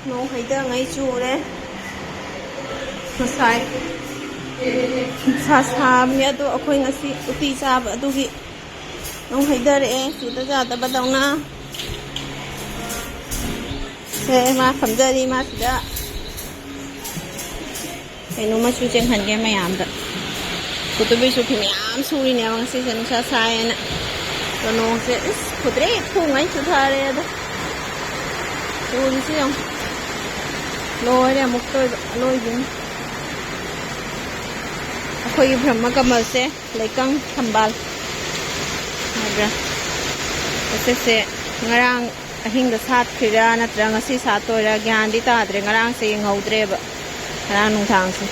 nông Heide ngay chu đấy sai sa sa mẹ tụi khơi ngay si uti sa bữa tụi kì nông Heide đấy chị ta ra ta bắt đầu na thế mà phẩm giờ đi mà chị đã cái nông mà chú chân hành cái mày làm đó tụi tôi bây giờ thì mày làm xui nè mà si chân sa sai nè rồi nông sẽ phụ đấy phun ngay chú thà đấy đó chú đi chứ không lôi nè một tôi lôi dính khơi phẩm mà cầm sẽ lấy căng thầm bal rồi sẽ ngarang ahing da sat khira na tranga si sa to ra gyan di ta dre ngarang se ngau dre ba ngarang nung thang se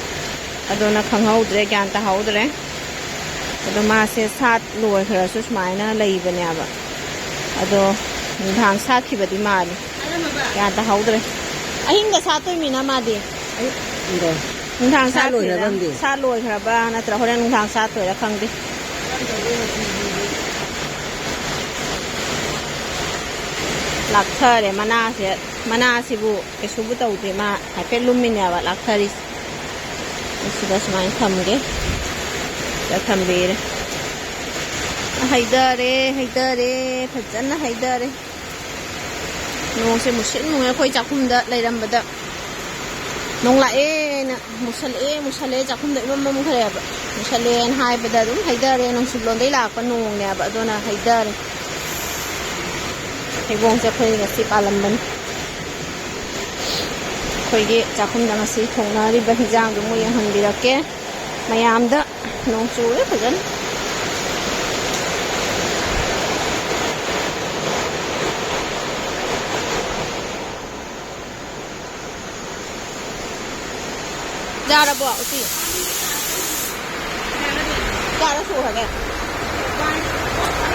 adona khangau dre gyan ta hau dre ado ma se sat loi khra su smai na lei ba nya ba ado nung thang sat khi ba di ma ni gyan ta hau dre ahing da sat to mi na ma di rồi nung thang sat loi ra ban di sat loi khra ba na tra horen nung thang sat to ra khang di lạc thơ để mana si bu cái số bu tàu thì mà phải biết lum mình vào lạc thơ đi sự đó mà thầm cái đã thầm về đấy Heide đấy thật chân là Heide đấy nông sẽ một xíu nông khơi chặt không được lấy làm bật nông lại nè một sợi chặt không được mâm khơi đẹp một sợi hai bật đúng Heide đấy nông sụp lon đấy là con nông nè bật đó là Heide đấyให้วงจะเคยกับสิปาลัมมันเคยที่จากคุณดังสิทงนาริบหิจางดูมือยังหันดีละแกมายามเดะน้องจูเลยเพื่อนจาระบอกสิจาระสูงเหรอแก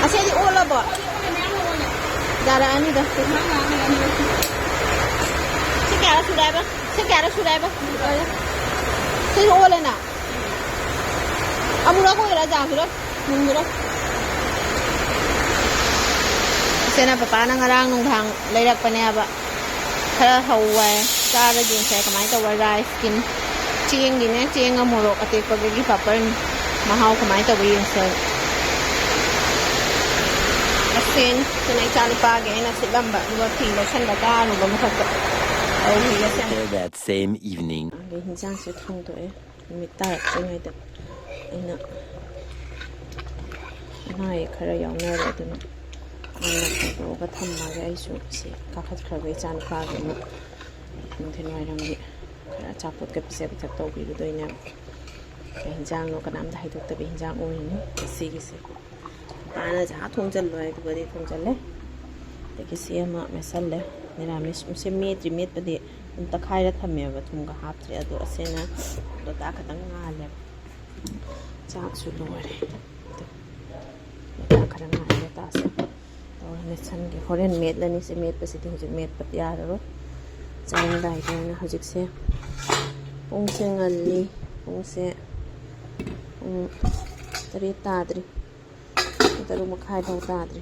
อาเซียนที่อ้วนแล้วบอกDarah ini dah. Sekarang sudah apa? Saya oleh nak. Amu aku ira jang sudah. Nunggu dah. Saya nak papa nang ngarang nung thang lerak pa niya ba. Kaya hawai. Cara jin saya kamay tawa rice skin. Chieng din eh. Chieng amurok at ipagagi paparin. Mahaw kamay tawa yung sa Sen senai chan pagi na silam ba dua tiga sen bata nu ba masak oh iya sen that same evening cái hình dạng sẽ không tuổi mình ta sẽ ngay được anh ạ này khá là giống nhau rồi tụi nó anh là cái cái thầm mà cái số sẽ các khách khởi cái chan pagi mà mình thấy ngoài rằng vậy đã chắp một cái sẽ bị chặt tàu bị đôi nhau cái hình dạng nó cái nắm thay được tại vì hình dạng ôi nữa cái gì Ana jahat thong chal loy to bade thong chal le dekhi se ma mesal le niramis se met bade ta khai ra thame ba thum ga hap tre ado asena do ta khatang nga le cha su lore ta khatang nga le ta se to ne chan ge horen met la ni se met pa se hojik met pat ya ro chan dai ta na hojik se ong se ngalli ong se tari tadri Taru makai bau tadri,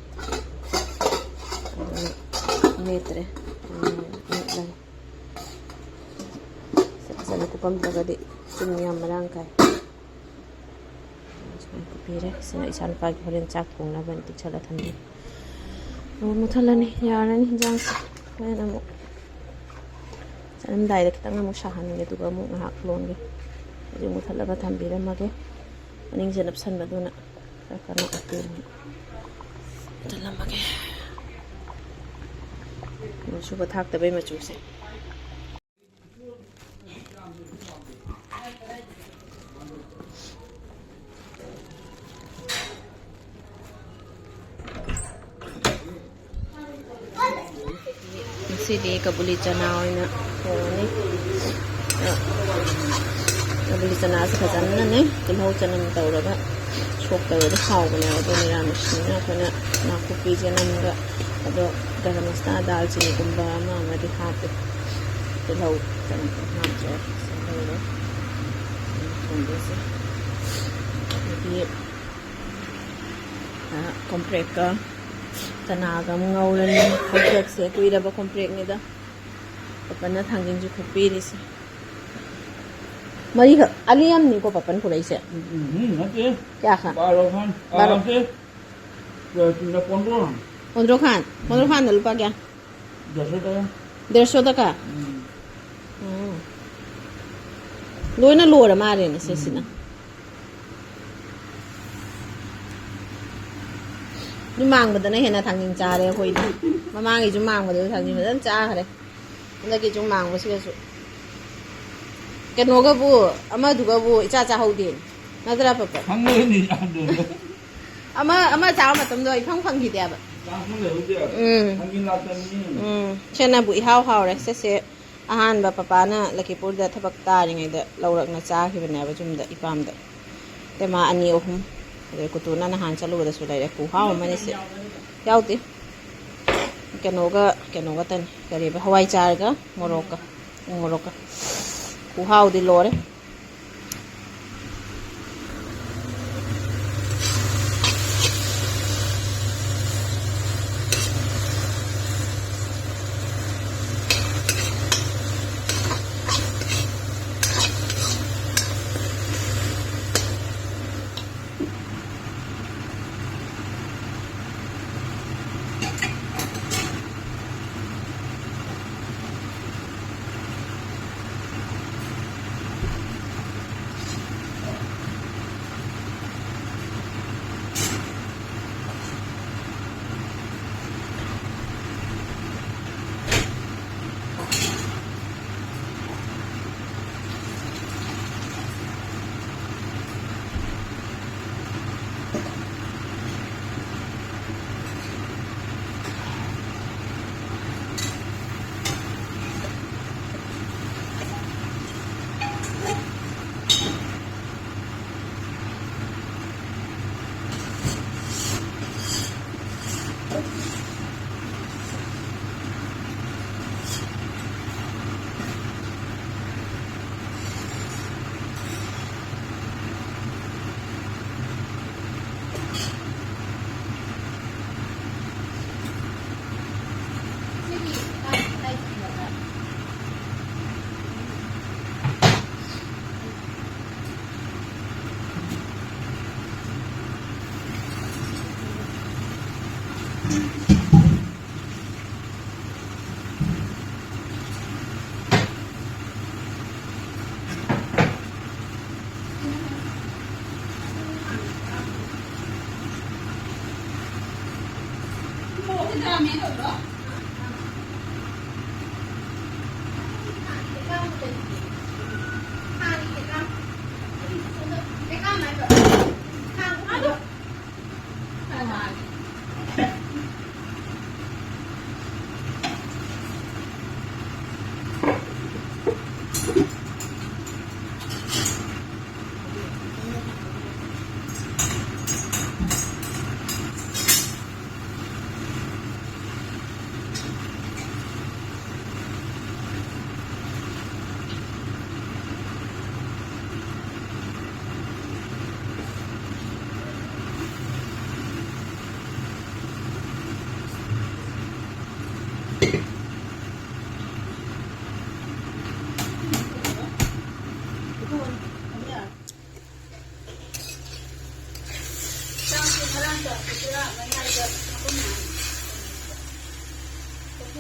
metre, metlai. Saya kupam jaga di sini merangkai. Saya kupire, saya isan pagi horen cak pun na bantik cala thandi. Mathel ni, ya ni jang, mana namu. Saya mendai dek kita ngamu shahan ni tu kamu ngahak lon ni. Jadi Mathel laga thambi ramah ke, aning jenap san baduna. Karena aku dalam bagai musuh batak tapi macam se masih di kabuli canau ini kabuli canau sekarang ni kalau canau tahu lah chok tahu dah kau punya itu ni ramai sini punya nak kopi je namga ada garam masala dalchini kumba mama di hati tahu jangan ham je sampai tunggu sih jadi komprek ka tenaga mengawal ni komprek sih aku ida ba komprek ni dah पप्पन थांगिंजु खपीरिसे मरी अलियम नहीं को पप्पन पुरैसे क्या खा 12 खान 15 खान रुपया क्या 150 टका लोइना लोर मारे ने सेसिनाนี่มังบัดนั้นเห็นนะทางยิงจ้าเลยคุยมามังอีจุมังบัดนั้นทางยิงบัดนั้นจ้าเลยแล้วกี่จุมังบัดสิกสุแกโนก็บูอามาดูก็บูจ้าจ้าเขาดินน่าจะรับปะทั้งเลยนี่จ้าดูอามาจ้ามาตั้มด้วยพังกี่เดียบจ้าทั้งเลยเดียบทางยิงรับตั้มนี่เช่นน่ะบุยห้าวเลยเสียอาหารแบบป้าน่ะลักกี้พูดเด็ดทับตาอย่างไงเด็ดเราหลักน่ะจ้าที่เป็นแนวประชุมเด็ดอีปามเด็ดแต่มาอันนี้โอ้โหเดี๋ยวกูตัวนั้นอาหารจะรู้แต่สุดเลยเดี๋ยวกูห้าวไม่ได้เสียยาวติแกโนก็เต้นแกเรียบฮาวายจาร์ก็โมร็อกก็กูห้าวดิโลเลย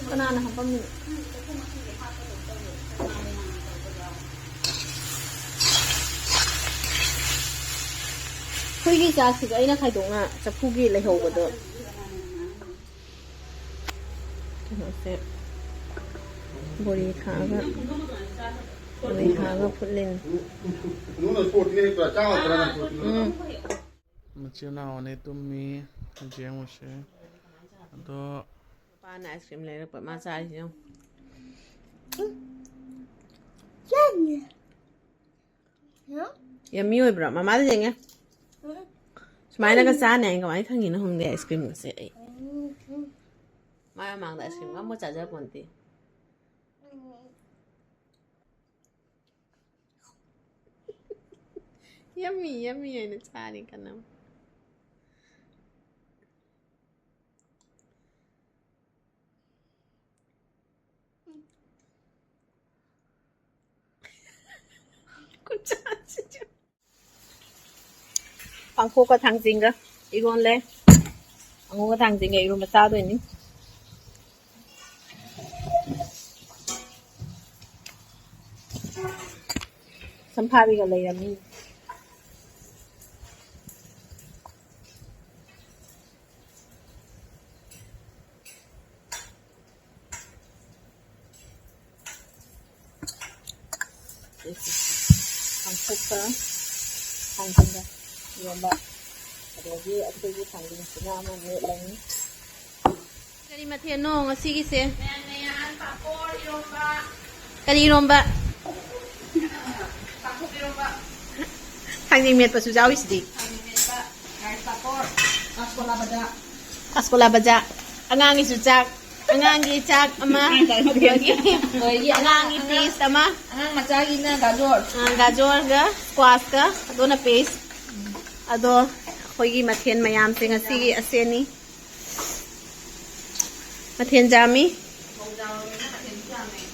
ก็นานนะครับป้าหมีคุยกี่จ้าสิไอ้น่าใครตรงอ่ะจะพูดกี่อะไรหัวเด้อบริขาก็พูดเล่นMacam itu mie macam macam atauป้าไอศครีมเลยเปิดมาใส่ใช่ไหมยังมีอยู่แบบมาได้ยังไงสมัยนั้นก็ซ่าเนี่ยก็ไม่ทั้งยินห้องเดียไอศครีมก็เสียมามังไอศครีมก็ไม่จ่ายเจ้าคนตีyummy ไอ้นี่ชานี่กันนะ 방콕과 당진가 이건래 방콕과 당진가 이런 거 싸도 있니? 선파비가 레이라미 방콕과 당진가 Yamba. Jadi aku tu panggil nama ni lagi. Kali Mathel no ngasi kise. Mayan papor iromba. Kali iromba. Papor iromba. Panggil met pasu jauh sedih. Panggil met pa. Guys papor. Askola baja. Angang isu cak. Angang cak ama. Angang paste ama. Angang macagi na gajor. Gajor ga squash ga. Ado na paste. Ado hoigi Mathel mayam se ngasi aseni Mathel jami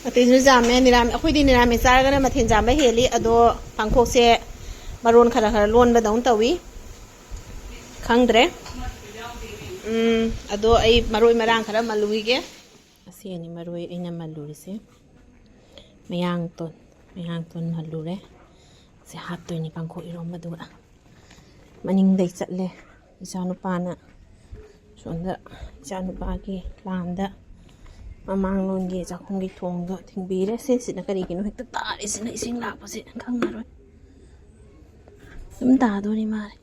Mathel jami niram akhoi di niram charaga na Mathel jamba heli ado pangkhok se maron khara khara lon ba daun tawi khangdre ado ai maroi marang khara malui ge aseni maroi ina maluri se mayang ton malure se hap to ni pangkhok irom maduga maning day chatle isanu pana sonda isanu pagi landa mamang lon gi chakhung gi thong do thingbire se sina kari kinu hekta tari sina ising lakpa se khangnaroi dum ta do ni mare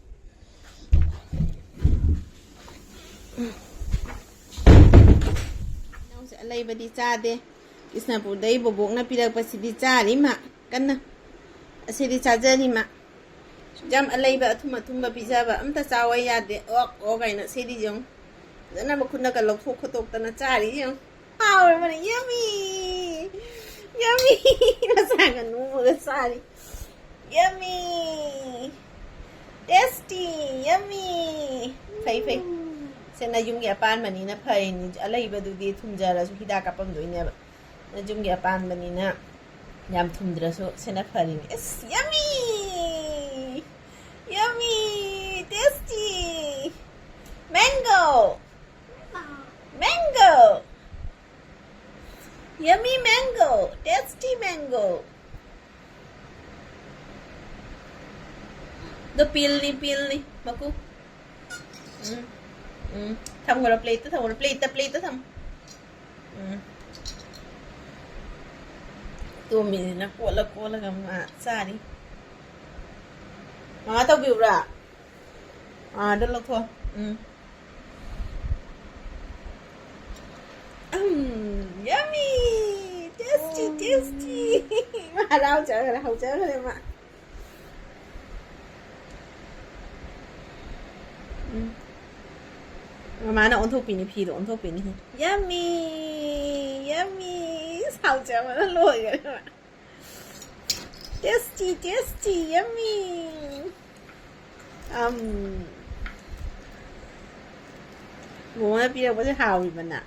nong se alai badi cha de isnapur dai bobok na pirak pasidi cha ri ma kanna asidi cha jani ma jam alai ba thuma pizza ba amta chawai yade o gaina sedi jong dana ba khunna ka lokthok khotok tana chari jong power man yummy masanga nu ga sari yummy tasty yummy phai sena yum gi apan mani na phai ni alai ba du di thumjara su hida ka pam doine ba na yum gi apan mani na yam thumdra so sena phari ni yes Yummy! Tasty! Mango! Yummy mango! Tasty mango! The peel ni. Maku. Tham gọi là plate tham. Tụi mình nó cô là mà xa đi. Mà tao biểu ra đất lộc thôi yummy tasty mà đau chở rồi hậu chở rồi mà mà nó ôn thuốc pin thì ôn thuốc pin yummy hậu chở mà nó lùi rồi mà tasty yummy ngủ nó bây giờ có thể hào gì mình ạ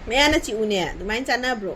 mẹ nó chịu nè tụi mày chăn bro